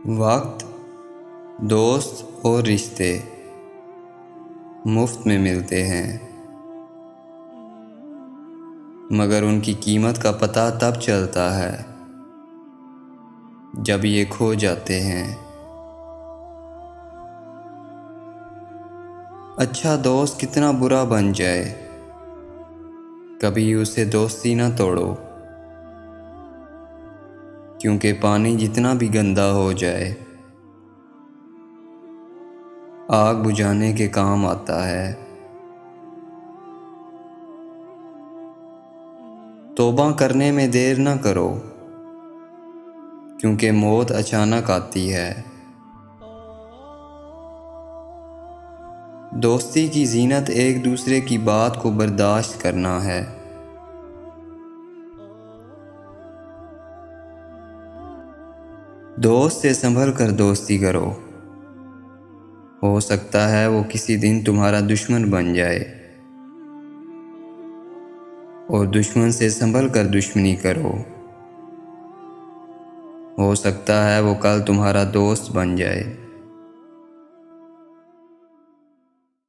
وقت، دوست اور رشتے مفت میں ملتے ہیں، مگر ان کی قیمت کا پتہ تب چلتا ہے جب یہ کھو جاتے ہیں۔ اچھا دوست کتنا برا بن جائے، کبھی اسے دوستی نہ توڑو، کیونکہ پانی جتنا بھی گندا ہو جائے آگ بجھانے کے کام آتا ہے۔ توبہ کرنے میں دیر نہ کرو، کیونکہ موت اچانک آتی ہے۔ دوستی کی زینت ایک دوسرے کی بات کو برداشت کرنا ہے۔ دوست سے سنبھل کر دوستی کرو، ہو سکتا ہے وہ کسی دن تمہارا دشمن بن جائے، اور دشمن سے سنبھل کر دشمنی کرو، ہو سکتا ہے وہ کل تمہارا دوست بن جائے۔